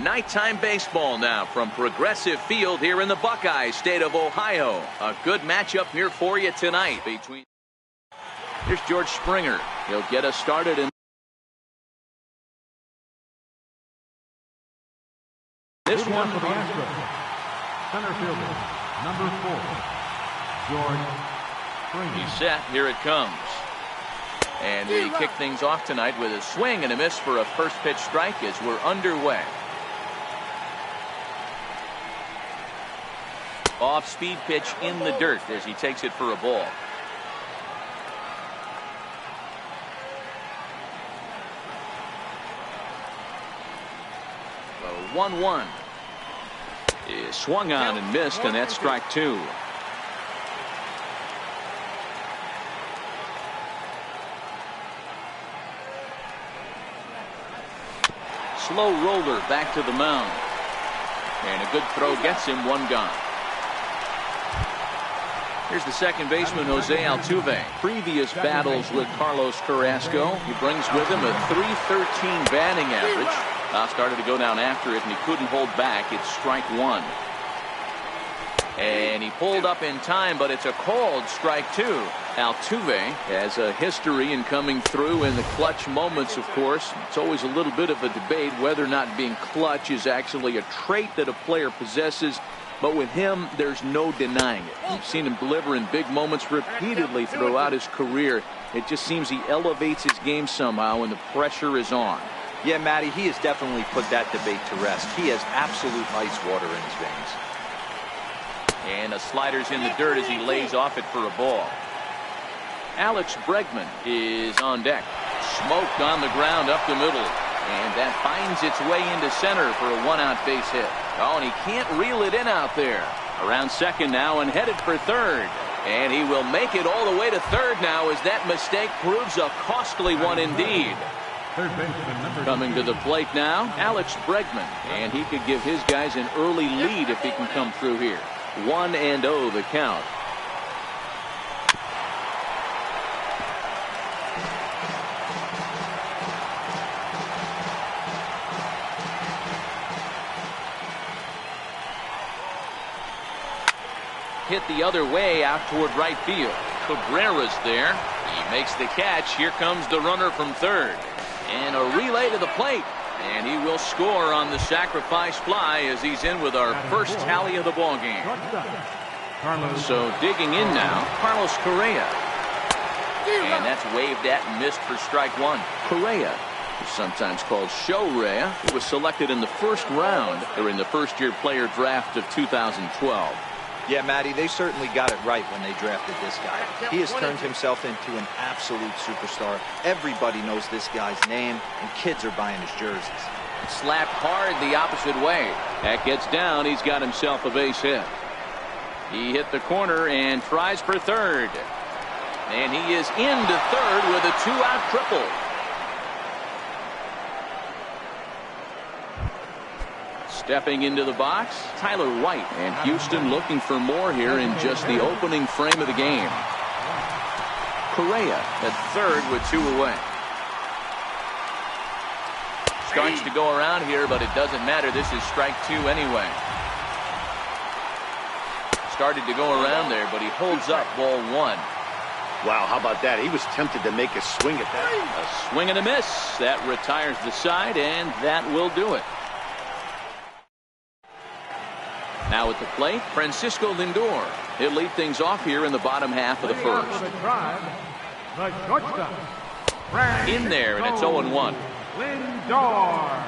Nighttime baseball now from Progressive Field here in the Buckeye state of Ohio. A good matchup here for you tonight between. Here's George Springer. He'll get us started in this one. For the Astros, center fielder, number 4, George Springer. He's set. Here it comes. And we kick things off tonight with a swing and a miss for a first pitch strike as we're underway. Off-speed pitch in the dirt as he takes it for a ball. The 1-1 is swung on and missed, and that's strike 2. Slow roller back to the mound. And a good throw gets him one gone. Here's the second baseman, Jose Altuve. Previous battles with Carlos Carrasco. He brings with him a .313 batting average. Started to go down after it, and he couldn't hold back. It's strike 1. And he pulled up in time, but it's a called strike 2. Altuve has a history in coming through in the clutch moments, of course. It's always a little bit of a debate whether or not being clutch is actually a trait that a player possesses. But with him, there's no denying it. You've seen him deliver in big moments repeatedly throughout his career. It just seems he elevates his game somehow when the pressure is on. Yeah, Matty, he has definitely put that debate to rest. He has absolute ice water in his veins. And a slider's in the dirt as he lays off it for a ball. Alex Bregman is on deck. Smoked on the ground up the middle. And that finds its way into center for a one-out base hit. Oh, and he can't reel it in out there. Around second now and headed for third. And he will make it all the way to third now as that mistake proves a costly one indeed. Coming to the plate now, Alex Bregman. And he could give his guys an early lead if he can come through here. 1-0 the count. Hit the other way out toward right field. Cabrera's there. He makes the catch. Here comes the runner from third. And a relay to the plate. And he will score on the sacrifice fly as he's in with our first tally of the ball game. So digging in now, Carlos Correa. And that's waved at and missed for strike 1. Correa, who's sometimes called Show-Rea, who was selected in the first round during the first-year player draft of 2012. Yeah, Matty, they certainly got it right when they drafted this guy. He has turned himself into an absolute superstar. Everybody knows this guy's name, and kids are buying his jerseys. Slapped hard the opposite way. That gets down. He's got himself a base hit. He hit the corner and tries for third. And he is into third with a 2-out triple. Stepping into the box, Tyler White. And Houston looking for more here in just the opening frame of the game. Correa at third with 2 away. Starts to go around here, but it doesn't matter. This is strike 2 anyway. Started to go around there, but he holds up ball 1. Wow, how about that? He was tempted to make a swing at that. A swing and a miss. That retires the side, and that will do it. Now at the plate, Francisco Lindor. He'll lead things off here in the bottom half of the first. In there, and it's 0-1. Lindor.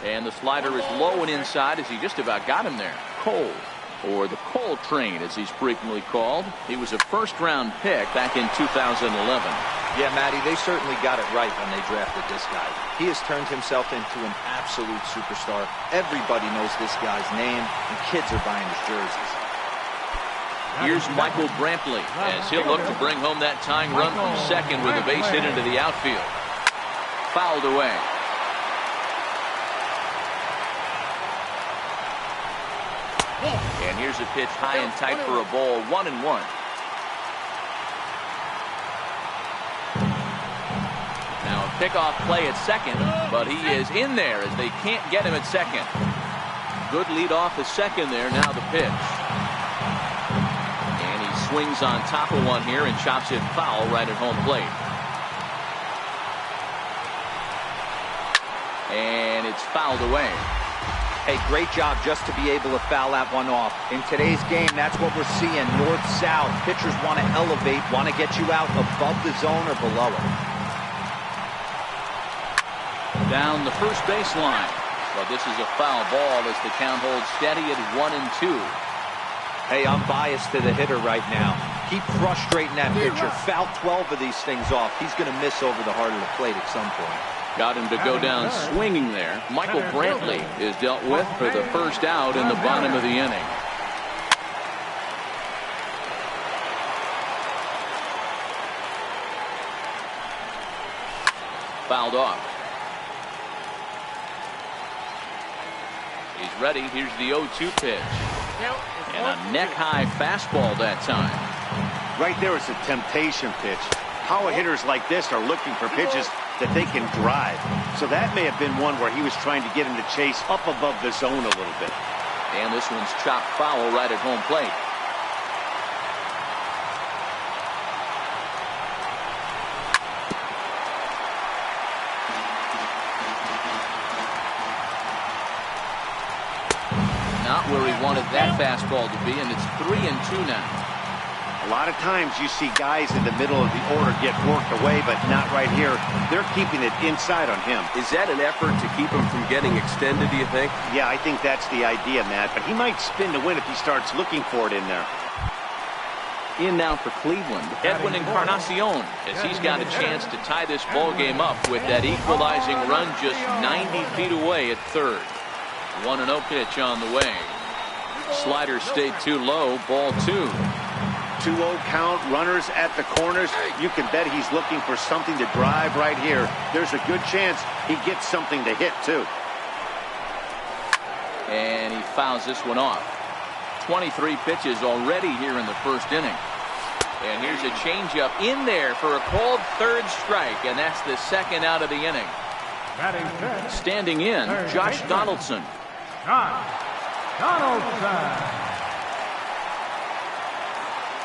And the slider is low and inside as he just about got him there. Cole, or the Cole Train as he's frequently called. He was a first-round pick back in 2011. Yeah, Matty, they certainly got it right when they drafted this guy. He has turned himself into an absolute superstar. Everybody knows this guy's name, and kids are buying his jerseys. Here's Michael Brantley as he'll look to bring home that tying run from second with a base hit into the outfield. Fouled away. And here's a pitch high and tight for a ball, 1-1. Pickoff play at second, but he is in there as they can't get him at second. Good lead off the second there. Now the pitch. And he swings on top of one here and chops it foul right at home plate. And it's fouled away. Hey, great job just to be able to foul that one off. In today's game, that's what we're seeing. North-south. Pitchers want to elevate, want to get you out above the zone or below it. Down the first baseline. But this is a foul ball as the count holds steady at 1-2. Hey, I'm biased to the hitter right now. Keep frustrating that pitcher. Foul 12 of these things off. He's going to miss over the heart of the plate at some point. Got him to go down swinging there. Michael Brantley is dealt with for the first out in the bottom of the inning. Fouled off. He's ready. Here's the 0-2 pitch. And a neck-high fastball that time. Right there is a temptation pitch. Power hitters like this are looking for pitches that they can drive. So that may have been one where he was trying to get him to chase up above the zone a little bit. And this one's chopped foul right at home plate. Not where he wanted that fastball to be, and it's 3-2 now. A lot of times you see guys in the middle of the order get worked away, but not right here. They're keeping it inside on him. Is that an effort to keep him from getting extended, do you think? Yeah, I think that's the idea, Matt. But he might spin to win if he starts looking for it in there. In now for Cleveland, Edwin Encarnacion, as he's got a chance to tie this ball game up with that equalizing run just 90 feet away at third. 1-0 pitch on the way. Slider stayed too low, ball 2. 2-0 count, runners at the corners. You can bet he's looking for something to drive right here. There's a good chance he gets something to hit, too. And he fouls this one off. 23 pitches already here in the first inning. And here's a changeup in there for a called third strike, and that's the second out of the inning. Standing in, Josh Donaldson.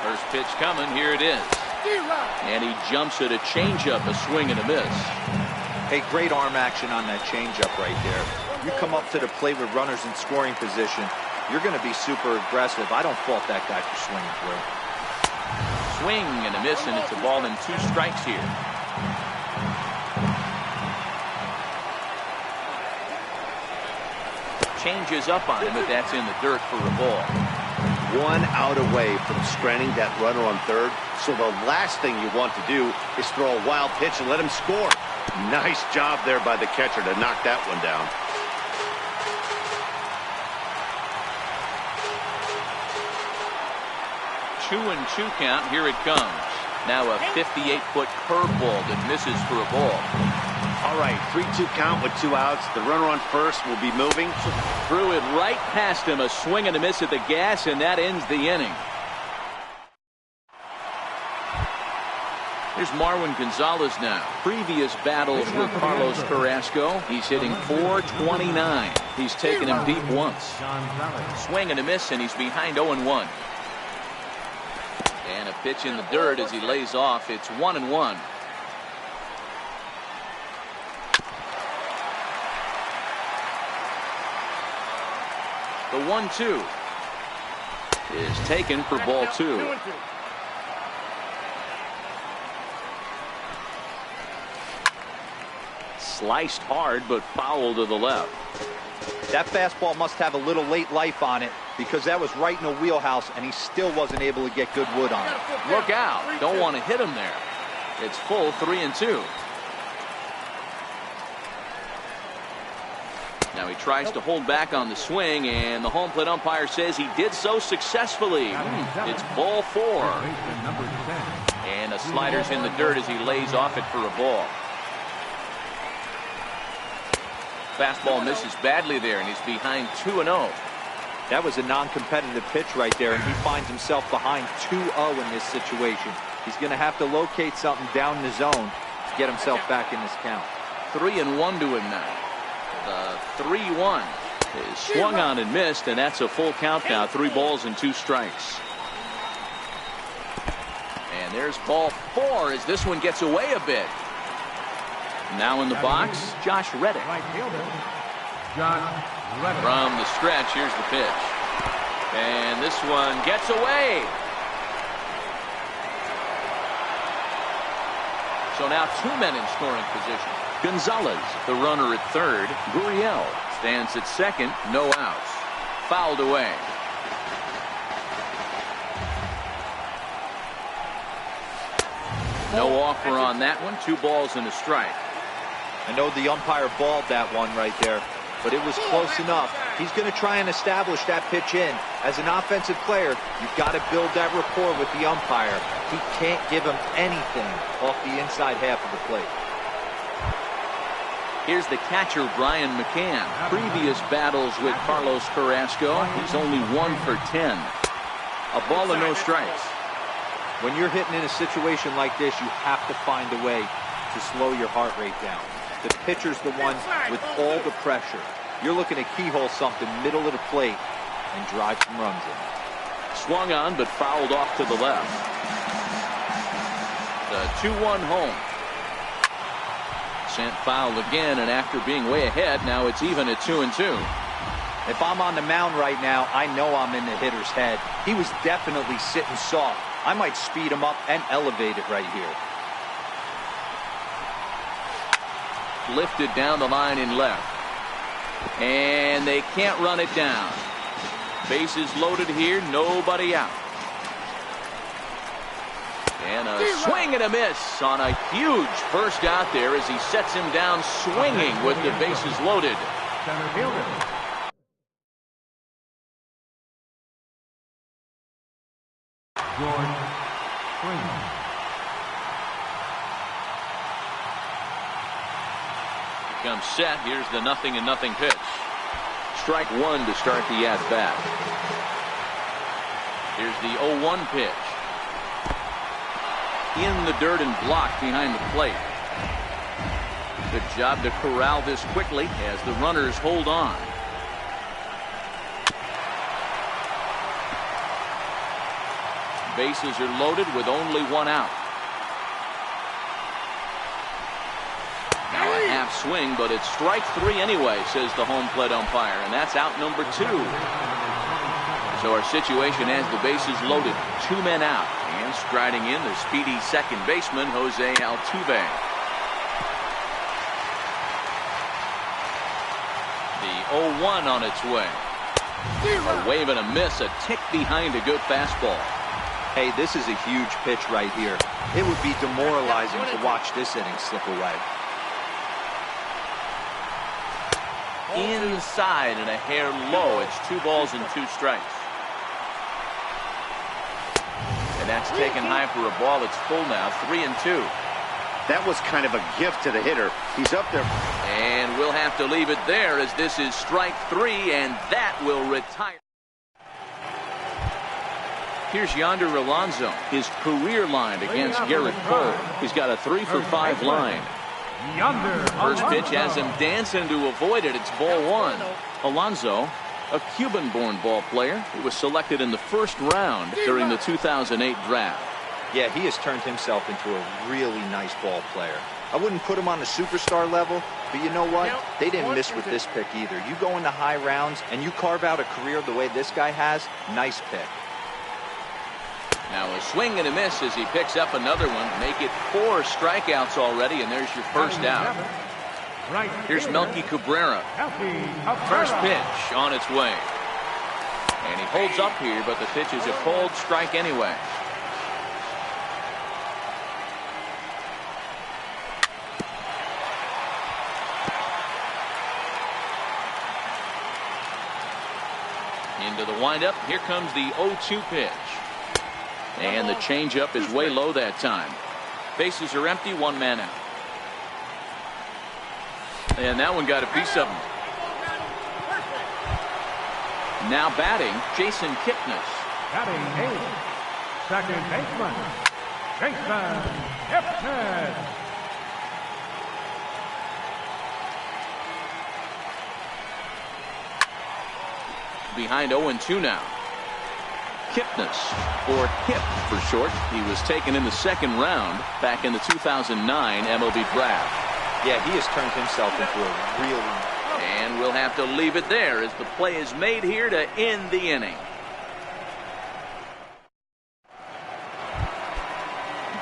First pitch coming, here it is. And he jumps at a changeup, a swing and a miss. Hey, great arm action on that changeup right there. You come up to the plate with runners in scoring position, you're going to be super aggressive. I don't fault that guy for swinging through. Swing and a miss, and it's a ball and 2 strikes here. Changes up on him, but that's in the dirt for a ball. 1 out away from stranding that runner on third. So the last thing you want to do is throw a wild pitch and let him score. Nice job there by the catcher to knock that one down. Two and 2 count. Here it comes. Now a 58-foot curveball that misses for a ball. All right, 3-2 count with 2 outs. The runner on first will be moving. Threw it right past him. A swing and a miss at the gas, and that ends the inning. Here's Marwin Gonzalez now. Previous battles with Carlos Carrasco. He's hitting .429. He's taken him deep once. Swing and a miss, and he's behind 0-1. And a pitch in the dirt as he lays off. It's 1-1. The 1-2 is taken for ball 2. Sliced hard, but foul to the left. That fastball must have a little late life on it because that was right in the wheelhouse, and he still wasn't able to get good wood on it. Look out. Don't want to hit him there. It's full 3-2. Now he tries to hold back on the swing, and the home plate umpire says he did so successfully. It's ball 4. And a slider's in the dirt as he lays off it for a ball. Fastball misses badly there, and he's behind 2-0. That was a non-competitive pitch right there, and he finds himself behind 2-0 in this situation. He's going to have to locate something down the zone. get himself back in this count. 3-1 to him now. The 3-1 is swung on and missed, and that's a full count now. 3 balls and 2 strikes. And there's ball 4 as this one gets away a bit. Now in the box, Josh Reddick. Right fielder, Josh Reddick. From the stretch, here's the pitch. And this one gets away. So now 2 men in scoring position. Gonzalez, the runner at third. Gurriel stands at second. No outs. Fouled away. No offer on that one. 2 balls and a strike. I know the umpire balled that one right there, but it was close enough. He's going to try and establish that pitch in. As an offensive player, you've got to build that rapport with the umpire. He can't give him anything off the inside half of the plate. Here's the catcher, Brian McCann. Previous battles with Carlos Carrasco, he's only 1 for 10. A ball and no strikes. When you're hitting in a situation like this, you have to find a way to slow your heart rate down. The pitcher's the one with all the pressure. You're looking to keyhole something middle of the plate and drive some runs in. Swung on, but fouled off to the left. The 2-1 home. Sent foul again, and after being way ahead, now it's even at 2-2. If I'm on the mound right now, I know I'm in the hitter's head. He was definitely sitting soft. I might speed him up and elevate it right here. Lifted down the line in left. And they can't run it down. Bases loaded here, nobody out. And a swing and a miss on a huge first out there as he sets him down swinging with the bases loaded. Center fielder, George Springer. Comes set. Here's the 0-0 pitch. Strike 1 to start the at-bat. Here's the 0-1 pitch. In the dirt and blocked behind the plate. Good job to corral this quickly as the runners hold on. Bases are loaded with only 1 out. Now a half swing, but it's strike 3 anyway, says the home plate umpire, and that's out number 2. So our situation has the bases loaded, 2 men out, and striding in the speedy second baseman, Jose Altuve. The 0-1 on its way. A wave and a miss, a tick behind a good fastball. Hey, this is a huge pitch right here. It would be demoralizing to watch this inning slip away. Inside and a hair low. It's 2 balls and 2 strikes. And that's taken high for a ball. It's full now. 3-2. That was kind of a gift to the hitter. He's up there. And we'll have to leave it there as this is strike 3, and that will retire. Here's Yonder Alonso, his career line against Garrett Cole. He's got a 3-for-5 line. First pitch has him dancing to avoid it. It's ball 1. Alonso, a Cuban-born ball player who was selected in the first round during the 2008 draft. Yeah, he has turned himself into a really nice ball player. I wouldn't put him on the superstar level, but you know what? They didn't miss with this pick either. You go into high rounds and you carve out a career the way this guy has, nice pick. Now a swing and a miss as he picks up another one. Make it 4 strikeouts already, and there's your first out. Here's Melky Cabrera. First pitch on its way. And he holds up here, but the pitch is a cold strike anyway. Into the windup. Here comes the 0-2 pitch. And the changeup is way low that time. Bases are empty, 1 man out. And that one got a piece of him. Now batting, Jason Kipnis. Batting 8, second baseman, Jason Kipnis. behind 0-2 now. Kipnis, or Hip for short. He was taken in the second round back in the 2009 MLB draft. Yeah, he has turned himself into a really... And we'll have to leave it there as the play is made here to end the inning.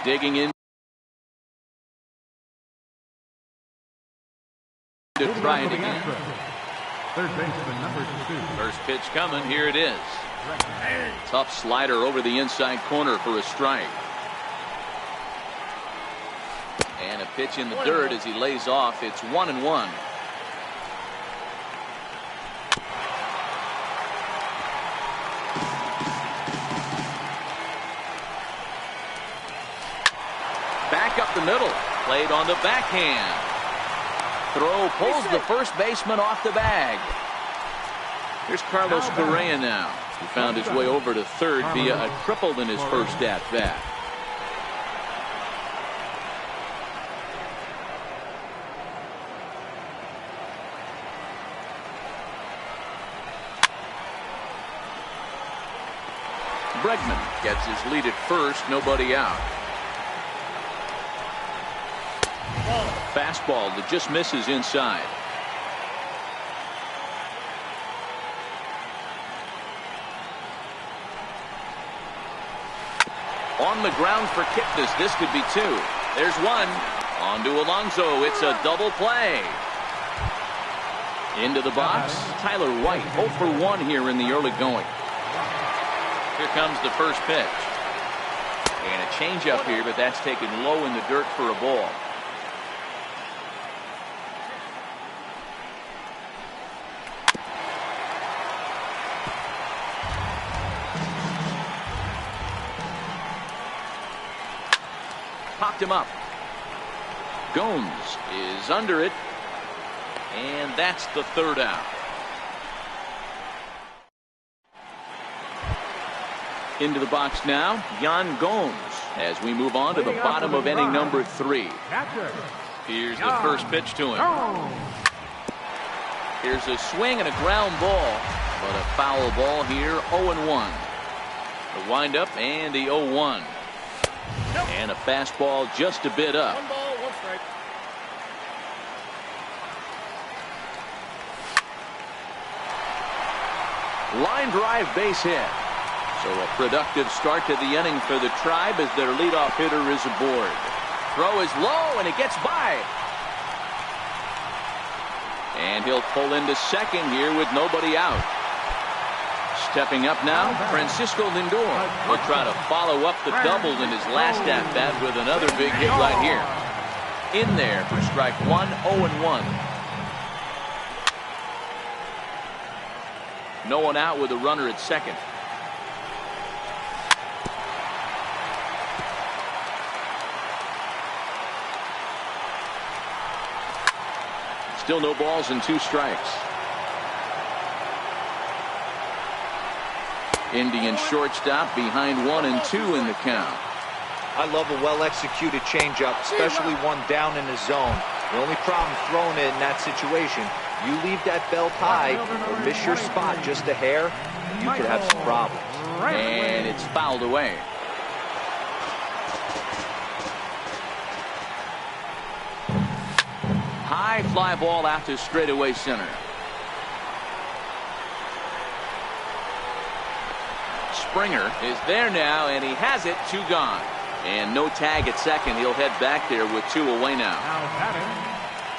Digging in to try it again. Third baseman, number 2. First pitch coming. Here it is. Tough slider over the inside corner for a strike. And a pitch in the dirt as he lays off. It's 1-1. Back up the middle. Played on the backhand. Throw pulls the first baseman off the bag. Here's Carlos Correa now. He found his way over to third via a triple in his first at-bat. Bregman gets his lead at first, nobody out. Fastball that just misses inside. On the ground for Kipnis. This could be 2. There's 1. On to Alonso. It's a double play. Into the box. Tyler White 0 for 1 here in the early going. Here comes the first pitch. And a changeup here, but that's taken low in the dirt for a ball. Popped him up. Gomes is under it. And that's the third out. Into the box now, Yan Gomes, as we move on to the bottom of inning number 3. Here's the first pitch to him. Here's a swing and a ground ball, but a foul ball here, 0-1. The windup and the 0-1. And a fastball just a bit up. 1 ball, 1 strike. Line drive base hit. So a productive start to the inning for the Tribe as their leadoff hitter is aboard. Throw is low and it gets by. And he'll pull into second here with nobody out. Stepping up now, Francisco Lindor. He'll try to follow up the double in his last at-bat with another big hit right here. In there for strike 1, 0-1. No one out with a runner at second. Still no balls and 2 strikes. Indian shortstop behind 1 and 2 in the count. I love a well-executed changeup, especially one down in the zone. The only problem throwing it in that situation, you leave that belt high or miss your spot just a hair, you could have some problems. And it's fouled away. High fly ball out to straightaway center. Springer is there now, and he has it. 2 gone. And no tag at second. He'll head back there with 2 away now.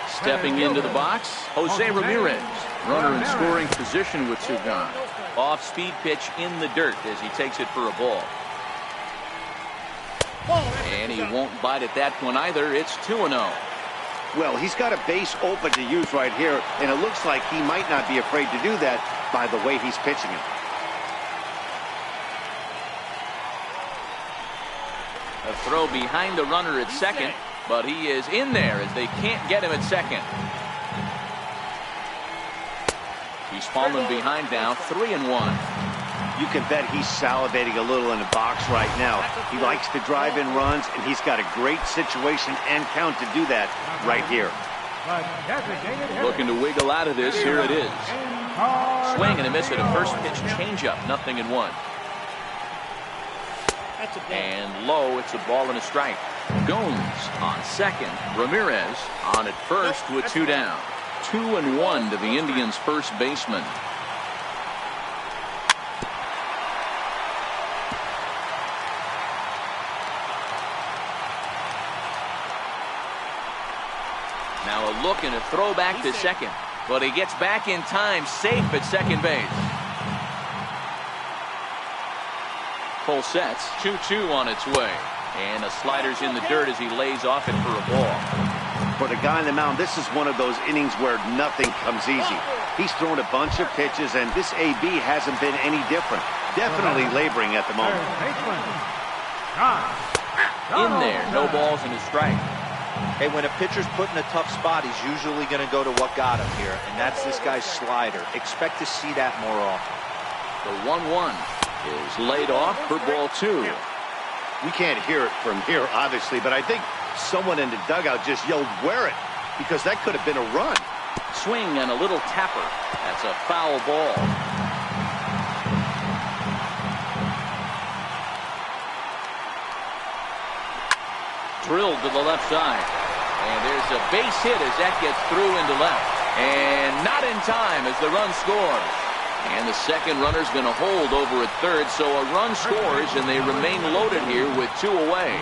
Stepping into the box, Jose Ramirez. Runner in scoring position with 2 gone. Off-speed pitch in the dirt as he takes it for a ball. And he won't bite at that one either. It's 2-0. Well, he's got a base open to use right here, and it looks like he might not be afraid to do that by the way he's pitching it. A throw behind the runner at second, but he is in there as they can't get him at second. He's fallen behind now, 3-1. You can bet he's salivating a little in the box right now. He likes to drive in runs, and he's got a great situation and count to do that right here. Looking to wiggle out of this. Here it is. swing and a miss at a first pitch changeup. 0-1. And low, it's a ball and a strike. Gomes on second. Ramirez on at first with 2 down. 2-1 to the Indians' first baseman. Now a look and a throw back to second. But he gets back in time, safe at second base. Full sets, 2-2 on its way. And the slider's in the dirt as he lays off it for a ball. For the guy on the mound, this is one of those innings where nothing comes easy. He's thrown a bunch of pitches, and this AB hasn't been any different. Definitely laboring at the moment. In there, no balls and a strike. Hey, when a pitcher's put in a tough spot, he's usually going to go to what got him here, and that's this guy's slider. Expect to see that more often. The 1-1 is laid off for ball 2. We can't hear it from here, obviously, but I think someone in the dugout just yelled, "Wear it," because that could have been a run. Swing and a little tapper. That's a foul ball. Drilled to the left side. And there's a base hit as that gets through into left. And not in time as the run scores. And the second runner's going to hold over at third, so a run scores, and they remain loaded here with 2 away.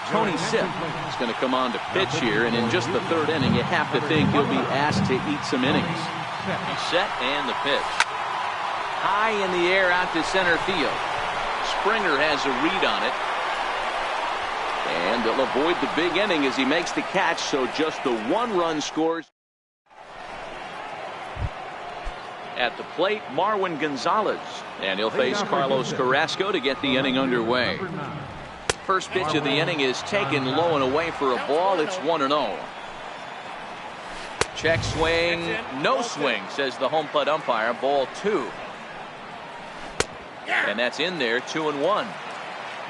Tony Sipp is going to come on to pitch here, and in just the 3rd inning, you have to think he'll be asked to eat some innings. He's set, and the pitch. High in the air out to center field. Springer has a read on it. And they'll avoid the big inning as he makes the catch, so just the 1 run scores. At the plate, Marwin Gonzalez. And he'll face Carlos Carrasco to get the inning underway. First pitch of the inning is taken low and away for a ball. It's 1-0. Check swing, no swing, says the home plate umpire. Ball 2. And that's in there, 2-1.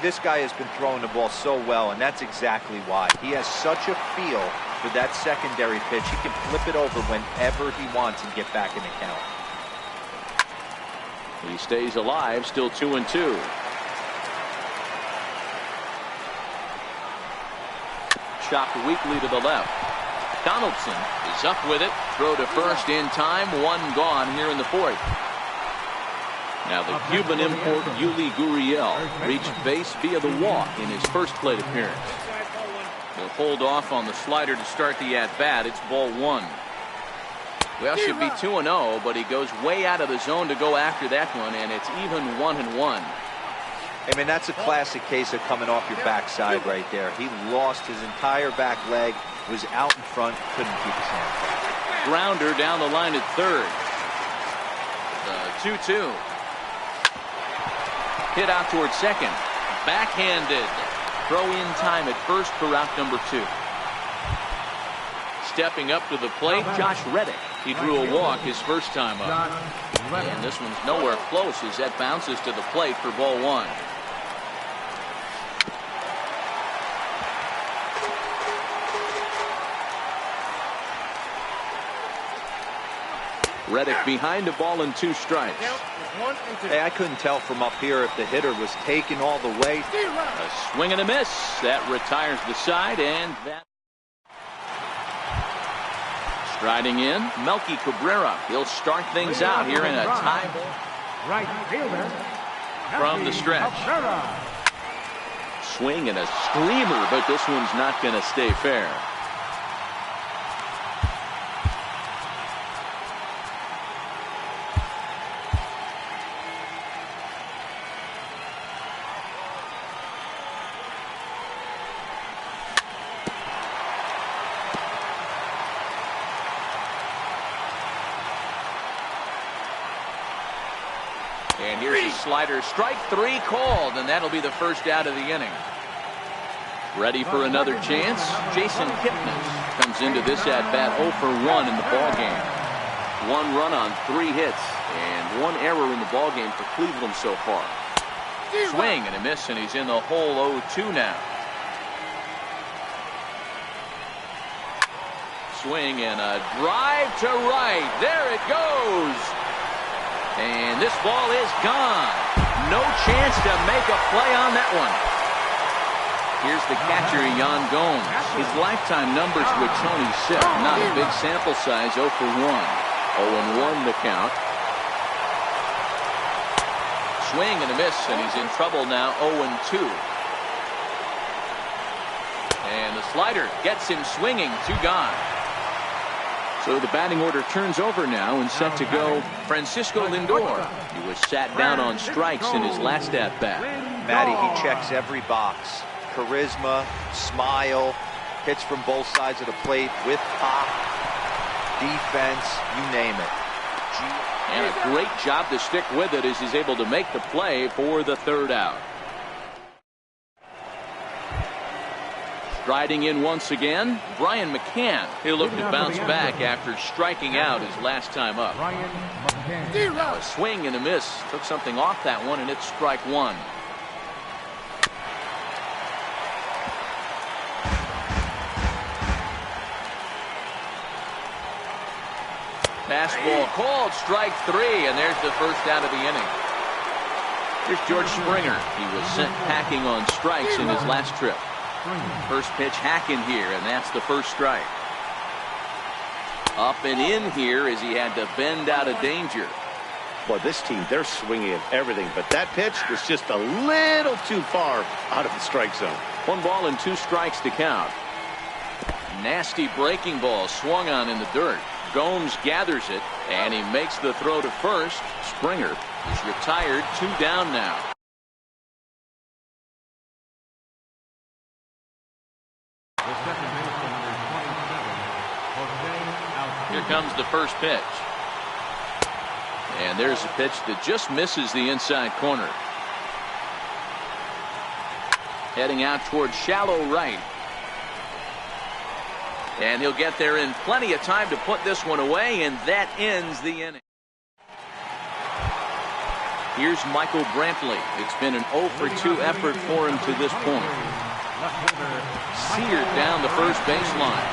This guy has been throwing the ball so well, and that's exactly why. He has such a feel for that secondary pitch. He can flip it over whenever he wants and get back in the count. He stays alive, still 2-2. Chopped weakly to the left. Donaldson is up with it. Throw to first in time. 1 gone here in the 4th. Now the Cuban import Yuli Gurriel reached base via the walk in his first plate appearance. He'll hold off on the slider to start the at-bat. It's ball 1. Well, should be 2-0, but he goes way out of the zone to go after that one, and it's even 1-1. I mean, that's a classic case of coming off your backside right there. He lost his entire back leg, was out in front, couldn't keep his hands off. Grounder down the line at third. The 2-2. Hit out towards second. Backhanded. Throw in time at first for out number 2. Stepping up to the plate, Josh Reddick. He drew a walk his first time up. And this one's nowhere close as that bounces to the plate for ball 1. Reddick behind a ball and 2 strikes. Hey, I couldn't tell from up here if the hitter was taken all the way. A swing and a miss. That retires the side, and that. Striding in, Melky Cabrera. He'll start things out here in a tie Right fielder. from the stretch. Swing and a screamer, but this one's not going to stay fair. And here's a slider. Strike 3 called, and that'll be the first out of the inning. Ready for another chance? Jason Kipnis comes into this at-bat 0 for 1 in the ballgame. 1 run on 3 hits, and 1 error in the ballgame for Cleveland so far. Swing and a miss, and he's in the hole 0-2 now. Swing and a drive to right. There it goes. And this ball is gone. No chance to make a play on that one. Here's the catcher, Yan Gomes. His lifetime numbers with Tony Sipp. Not a big sample size, 0 for 1. 0-1 the count. Swing and a miss, and he's in trouble now, 0-2. And the slider gets him swinging, 2 gone. So the batting order turns over now and set to go Francisco Lindor. He was sat down on strikes in his last at-bat. Matty, he checks every box. Charisma, smile, hits from both sides of the plate with pop, defense, you name it. And a great job to stick with it as he's able to make the play for the 3rd out. Striding in once again, Brian McCann. He'll look to bounce back after striking out his last time up. Now a swing and a miss. Took something off that one, and it's strike 1. Fastball called, strike 3, and there's the 1st out of the inning. Here's George Springer. He was sent packing on strikes in his last trip. First pitch hacking here, and that's the 1st strike. Up and in here as he had to bend out of danger. Boy, this team, they're swinging at everything, but that pitch was just a little too far out of the strike zone. 1 ball and 2 strikes to count. Nasty breaking ball swung on in the dirt. Gomes gathers it, and he makes the throw to first. Springer is retired, 2 down now. Here comes the first pitch. And there's a pitch that just misses the inside corner. Heading out towards shallow right. And he'll get there in plenty of time to put this one away, and that ends the inning. Here's Michael Brantley. It's been an 0 for 2 effort for him to this point. Seared down the first baseline,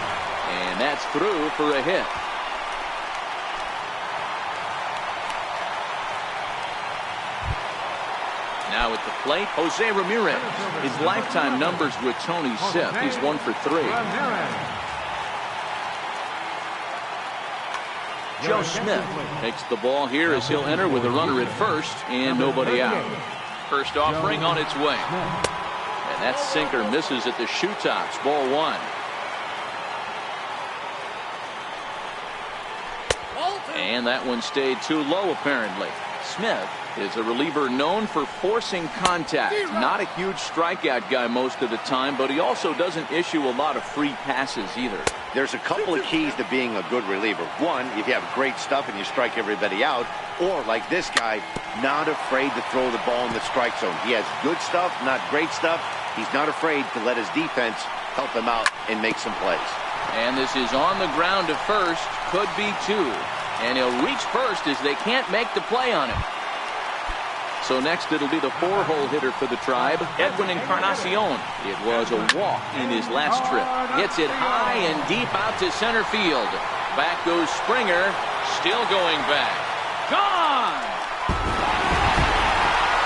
and that's through for a hit. Now at the plate, Jose Ramirez. His lifetime numbers with Tony Sipp. He's 1 for 3. Joe Smith takes the ball here as he'll enter with a runner at first and nobody out. First offering on its way. And that sinker misses at the shoe tops. Ball 1. And that one stayed too low apparently. Smith is a reliever known for forcing contact. Not a huge strikeout guy most of the time, but he also doesn't issue a lot of free passes either. There's a couple of keys to being a good reliever. One, if you have great stuff and you strike everybody out, or like this guy, not afraid to throw the ball in the strike zone. He has good stuff, not great stuff. He's not afraid to let his defense help him out and make some plays. And this is on the ground to first, could be 2. And he'll reach first as they can't make the play on him. So next it'll be the 4-hole hitter for the Tribe, Edwin Encarnacion. It was a walk in his last trip. Hits it high and deep out to center field. Back goes Springer, still going back. Gone!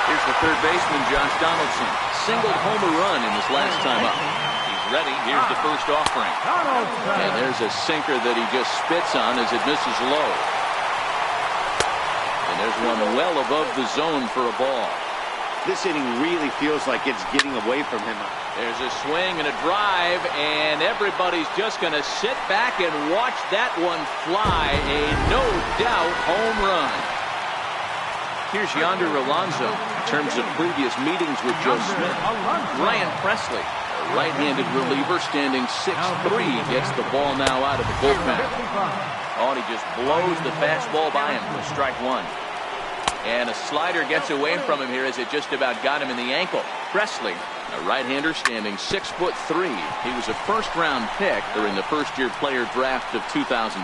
Here's the 3rd baseman, Josh Donaldson. Singled home run in his last time up. He's ready. Here's the first offering. And there's a sinker that he just spits on as it misses low. And there's one well above the zone for a ball. This inning really feels like it's getting away from him. There's a swing and a drive, and everybody's just going to sit back and watch that one fly. A no-doubt home run. Here's Yonder Alonso. In terms of previous meetings with Joe Smith, Ryan Presley, a right-handed reliever standing 6'3", gets the ball now out of the bullpen. Oh, and he just blows the fastball by him for strike 1. And a slider gets away from him here as it just about got him in the ankle. Presley, a right-hander standing 6'3". He was a first-round pick during the first-year player draft of 2012.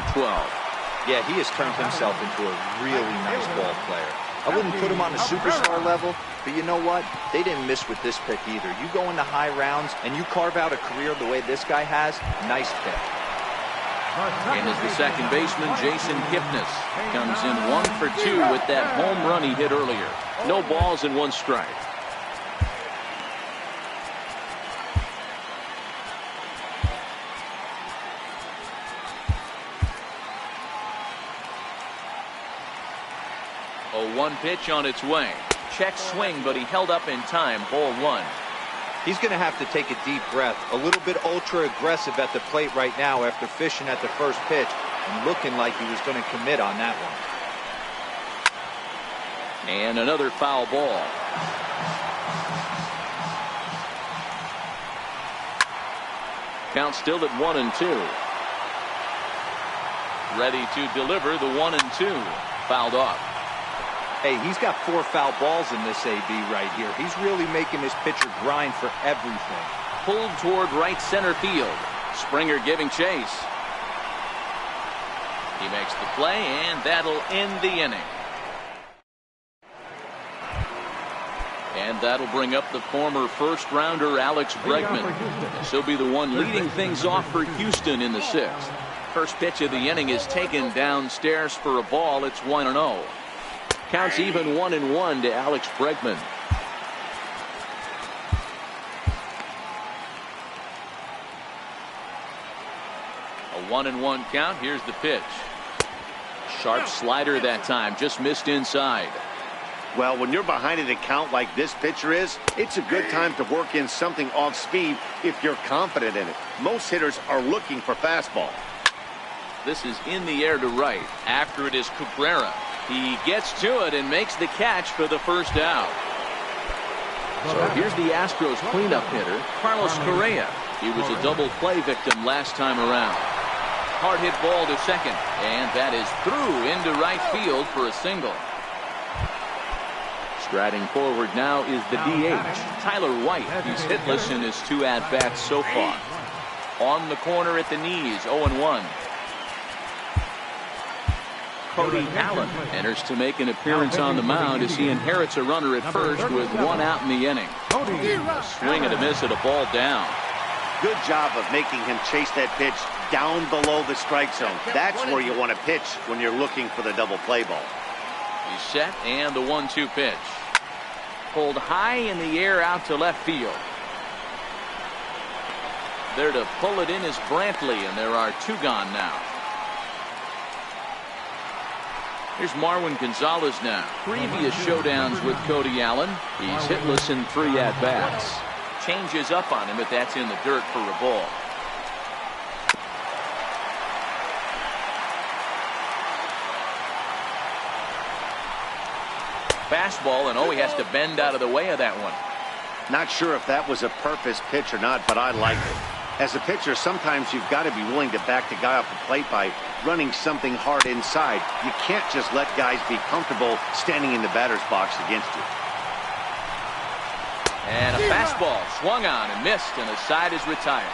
Yeah, he has turned himself into a really nice ball player. I wouldn't put him on a superstar level But you know what? They didn't miss with this pick either. You go into high rounds and you carve out a career the way this guy has, nice pick. And as the second baseman, Jason Kipnis comes in 1 for 2 with that home run he hit earlier. No balls and 1 strike. A 1 pitch on its way. Check swing, but he held up in time. Ball 1. He's going to have to take a deep breath. A little bit ultra aggressive at the plate right now after fishing at the first pitch and looking like he was going to commit on that one. And another foul ball. Count still at 1 and 2. Ready to deliver the 1 and 2. Fouled off. Hey, he's got 4 foul balls in this AB right here. He's really making this pitcher grind for everything. Pulled toward right center field. Springer giving chase. He makes the play, and that'll end the inning. And that'll bring up the former first-rounder Alex Bregman. He'll be the one leading things off for Houston in the 6th. First pitch of the inning is taken downstairs for a ball. It's 1-0. Counts even 1-1 to Alex Bregman. A 1-1 count. Here's the pitch. Sharp slider that time. Just missed inside. Well, when you're behind an account like this pitcher is, it's a good time to work in something off speed if you're confident in it. Most hitters are looking for fastball. This is in the air to right. After it is Cabrera. He gets to it and makes the catch for the first out. So here's the Astros cleanup hitter, Carlos Correa. He was a double play victim last time around. Hard hit ball to second, and that is through into right field for a single. Striding forward now is the DH, Tyler White. He's hitless in his 2 at-bats so far. On the corner at the knees, 0-1. Cody Allen enters to make an appearance on the mound as he inherits a runner at first with 1 out in the inning. A swing and a miss at a ball down. Good job of making him chase that pitch down below the strike zone. That's where you want to pitch when you're looking for the double play ball. He's set, and the 1-2 pitch. Pulled high in the air out to left field. There to pull it in is Brantley, and there are 2 gone now. Here's Marwin Gonzalez now. Previous showdowns with Cody Allen. He's hitless in 3 at-bats. Changes up on him, but that's in the dirt for a ball. Fastball, and oh, he has to bend out of the way of that one. Not sure if that was a purpose pitch or not, but I like it. As a pitcher, sometimes you've got to be willing to back the guy off the plate by running something hard inside. You can't just let guys be comfortable standing in the batter's box against you. And a fastball swung on and missed, and the side is retired.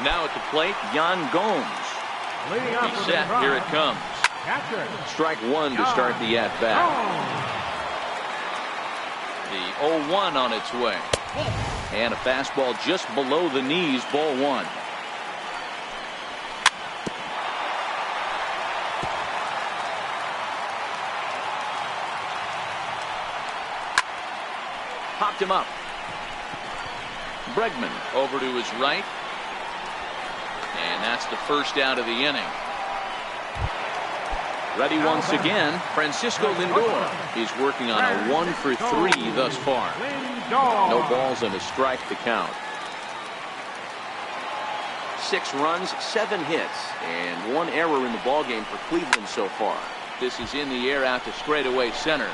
Now at the plate, Yan Gomes. He's set. Here it comes. Strike 1 to start the at-bat. The 0-1 on its way. And a fastball just below the knees, ball 1. Popped him up. Bregman over to his right. And that's the first out of the inning. Ready once again, Francisco Lindor. He's working on a 1 for 3 thus far. No balls and a strike to count. 6 runs, 7 hits, and 1 error in the ballgame for Cleveland so far. This is in the air out to straightaway center.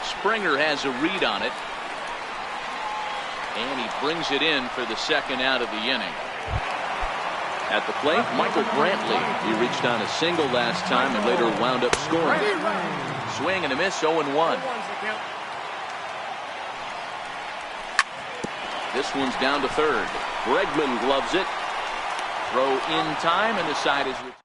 Springer has a read on it. And he brings it in for the second out of the inning. At the plate, Michael Brantley. He reached on a single last time and later wound up scoring. Swing and a miss, 0-1. This one's down to third. Bregman gloves it. Throw in time, and the side is retired.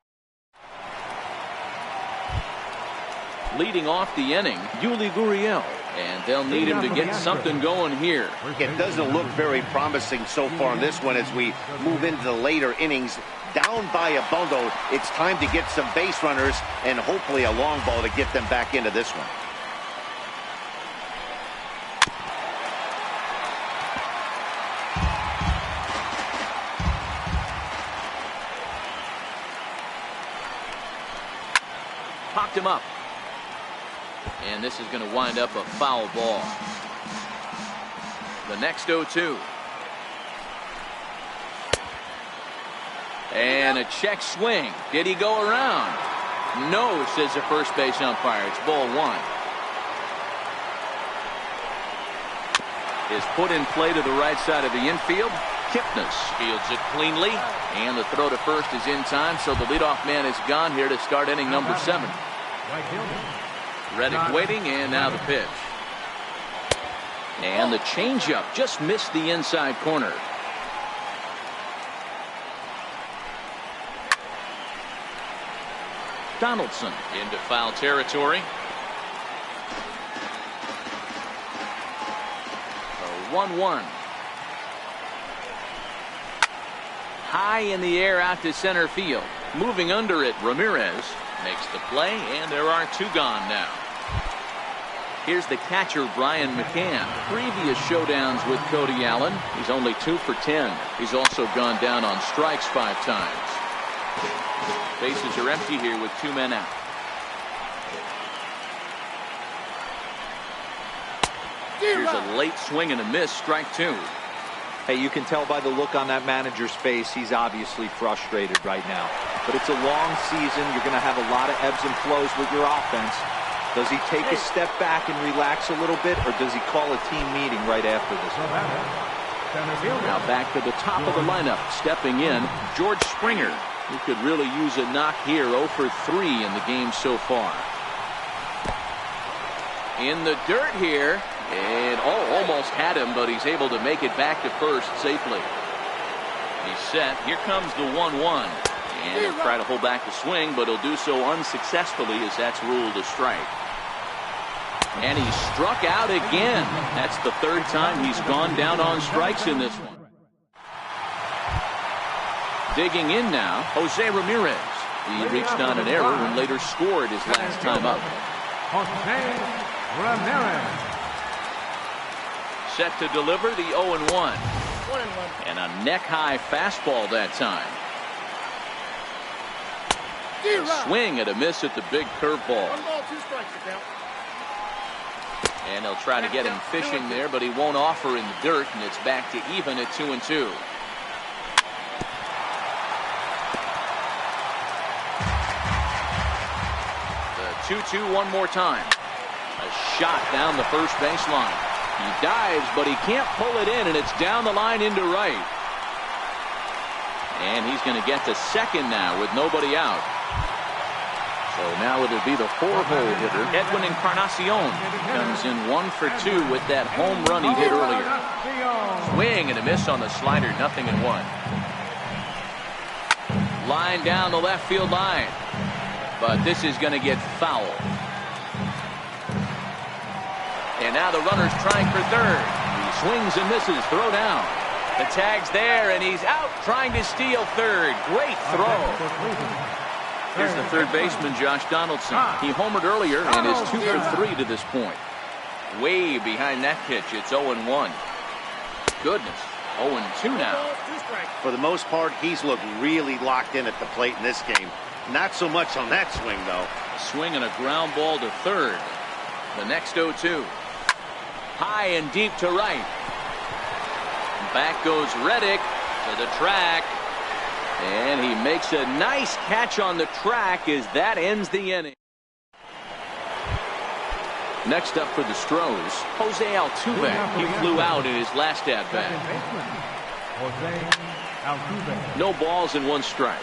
leading off the inning, Yuli Gurriel. And they'll need him to get something going here. It doesn't look very promising so far in this one as we move into the later innings. Down by a bundle, it's time to get some base runners and hopefully a long ball to get them back into this one. Popped him up. And this is going to wind up a foul ball. The next 0-2. And a check swing. Did he go around? No, says the first base umpire. It's ball one. Is put in play to the right side of the infield. Kipnis fields it cleanly. And the throw to first is in time, so the leadoff man is gone here to start inning number 7. Reddick waiting, and now the pitch. And the changeup just missed the inside corner. Donaldson into foul territory. A 1-1. High in the air out to center field. Moving under it, Ramirez makes the play, and there are 2 gone now. Here's the catcher, Brian McCann. Previous showdowns with Cody Allen, he's only 2 for 10. He's also gone down on strikes 5 times. Bases are empty here with 2 men out. Here's a late swing and a miss, strike 2. Hey, you can tell by the look on that manager's face, he's obviously frustrated right now. But it's a long season. You're going to have a lot of ebbs and flows with your offense. Does he take a step back and relax a little bit, or does he call a team meeting right after this? Now back to the top of the lineup. Stepping in, George Springer, who could really use a knock here. 0 for 3 in the game so far. In the dirt here. And almost had him, but he's able to make it back to first safely. He's set. Here comes the 1-1. And he'll try to hold back the swing, but he'll do so unsuccessfully as that's ruled a strike. And he struck out again. That's the 3rd time he's gone down on strikes in this one. Digging in now, Jose Ramirez. He reached on an error and later scored his last time up. Jose Ramirez. Set to deliver the 0-1. And a neck-high fastball that time. A swing and a miss at the big curveball. 1 ball, 2 strikes, count. And they'll try to get him fishing there, but he won't offer in the dirt, and it's back to even at 2-2. The 2-2 one more time. A shot down the first baseline. He dives, but he can't pull it in, and it's down the line into right. And he's going to get to second now with nobody out. So now it'll be the 4-hole hitter, Edwin Encarnacion. Comes in 1 for 2 with that home run he hit earlier. Swing and a miss on the slider, 0-1. Line down the left field line. But this is going to get foul. And now the runner's trying for third. He swings and misses. Throw down. The tag's there, and he's out trying to steal third. Great throw. Here's the third baseman, Josh Donaldson. He homered earlier and is 2 for 3 to this point. Way behind that pitch. It's 0-1. Goodness. 0-2 now. For the most part, he's looked really locked in at the plate in this game. Not so much on that swing, though. A swing and a ground ball to third. The next 0-2. High and deep to right. Back goes Reddick to the track. And he makes a nice catch on the track as that ends the inning. Next up for the Stros, Jose Altuve. He flew out in his last at-bat. No balls and 1 strike.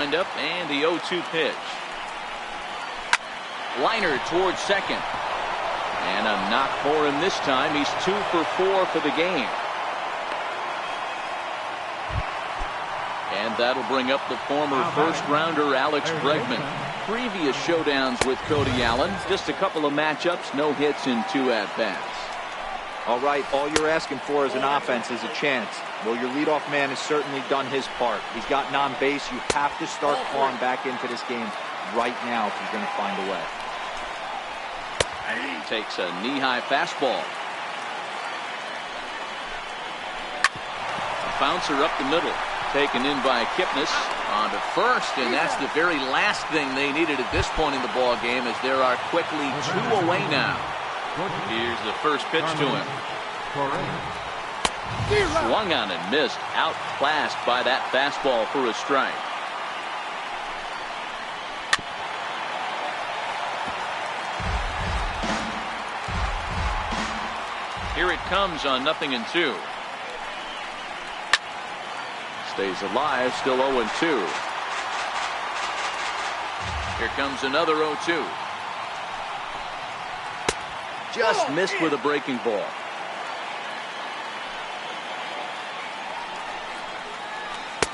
windup and the 0-2 pitch. Liner towards second. And a knock for him this time. He's 2 for 4 for the game. And that'll bring up the former first-rounder Alex Bregman. Previous showdowns with Cody Allen. Just a couple of matchups, no hits in 2 at-bats. All right, all you're asking for as an offense is a chance. Well, your leadoff man has certainly done his part. He's gotten on base. You have to start clawing back into this game right now if you're going to find a way. He takes a knee-high fastball. A bouncer up the middle. Taken in by Kipnis on to first, and that's the very last thing they needed at this point in the ball game, as there are quickly 2 away now. Here's the first pitch to him. Swung on and missed, outclassed by that fastball for a strike. Here it comes on 0-2. Stays alive, still 0-2. Here comes another 0-2. Just missed with a breaking ball.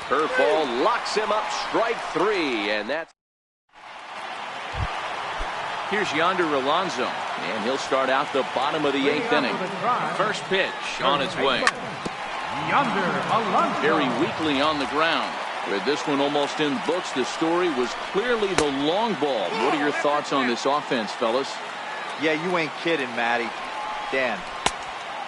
Curveball locks him up, strike 3, and that's. Here's Yonder Alonso, and he'll start out the bottom of the 8th inning. First pitch on its way. Very weakly on the ground. With this one almost in the books, the story was clearly the long ball. What are your thoughts on this offense, fellas? Yeah, you ain't kidding, Matty. Dan,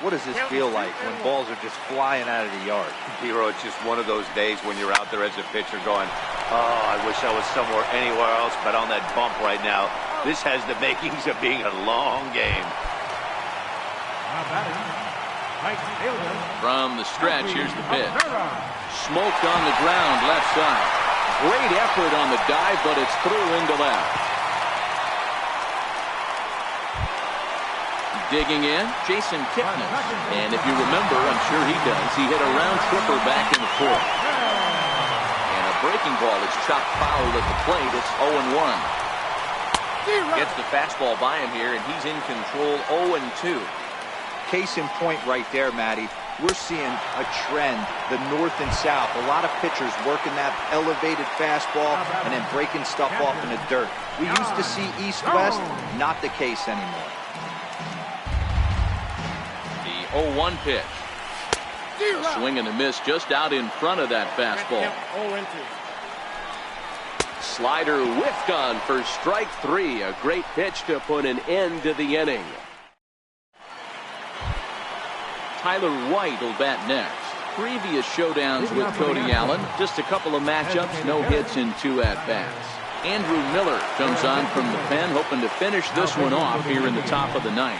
what does this feel like when balls are just flying out of the yard? Hero, it's just one of those days when you're out there as a pitcher going, oh, I wish I was somewhere anywhere else but on that bump right now. This has the makings of being a long game. From the stretch, here's the pitch. Smoked on the ground, left side. Great effort on the dive, but it's through into left. Digging in, Jason Kipnis. And if you remember, I'm sure he does, he hit a round tripper back in the 4th. And a breaking ball is chopped foul at the plate. It's 0-1. Gets the fastball by him here, and he's in control. 0-2. Case in point right there, Matty. We're seeing a trend, the north and south. A lot of pitchers working that elevated fastball and then breaking stuff off in the dirt. We used to see east-west, not the case anymore. The 0-1 pitch. A swing and a miss just out in front of that fastball. Slider whiffed on for strike 3. A great pitch to put an end to the inning. Tyler White will bat next. Previous showdowns with Cody Allen, just a couple of matchups, no hits in 2 at-bats. Andrew Miller comes on from the pen, hoping to finish this one off here in the top of the 9th.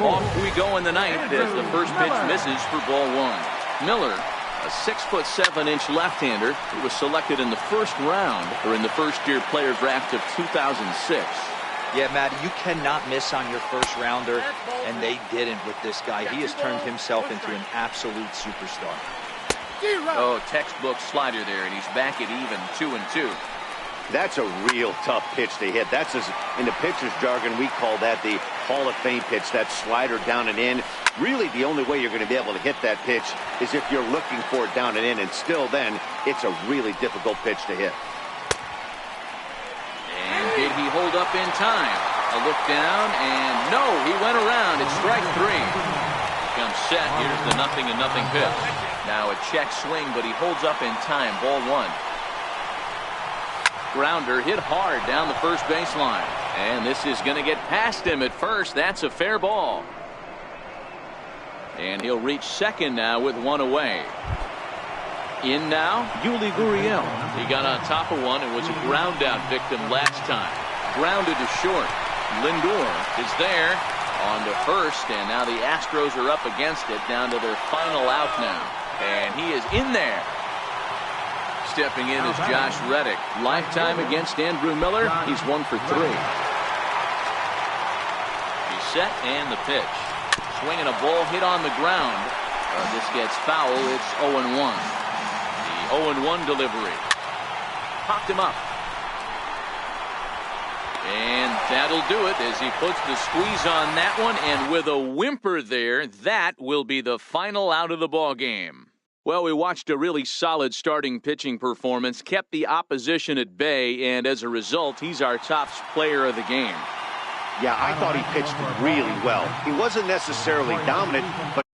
Off we go in the 9th as the first pitch misses for ball 1. Miller, a 6'7" left-hander who was selected in the first round or in the first-year player draft of 2006. Yeah, Matty, you cannot miss on your first rounder, and they didn't with this guy. He has turned himself into an absolute superstar. Oh, textbook slider there, and he's back at even 2-2. That's a real tough pitch to hit. That's, in the pitcher's jargon, we call that the Hall of Fame pitch, that slider down and in. Really, the only way you're going to be able to hit that pitch is if you're looking for it down and in, and still then, it's a really difficult pitch to hit. Did he hold up in time? A look down, and no, he went around. It's strike 3. Comes set. Here's the 0-0 pitch. Now a check swing, but he holds up in time. Ball 1. Grounder hit hard down the first baseline. And this is going to get past him at first. That's a fair ball. And he'll reach second now with 1 away. In now, Yuli Gurriel. He got on top of one and was a ground out victim last time. Grounded to short. Lindor is there on to first, and now the Astros are up against it, down to their final out now. And he is in there. Stepping in is Josh Reddick. Lifetime against Andrew Miller. He's 1 for 3. He's set, and the pitch. Swinging a ball hit on the ground. This gets foul. It's 0-1. 0-1 delivery. popped him up. And that'll do it as he puts the squeeze on that one. And with a whimper there, that will be the final out of the ball game. Well, we watched a really solid starting pitching performance, kept the opposition at bay, and as a result, he's our top player of the game. Yeah, I thought he pitched really well. He wasn't necessarily dominant, but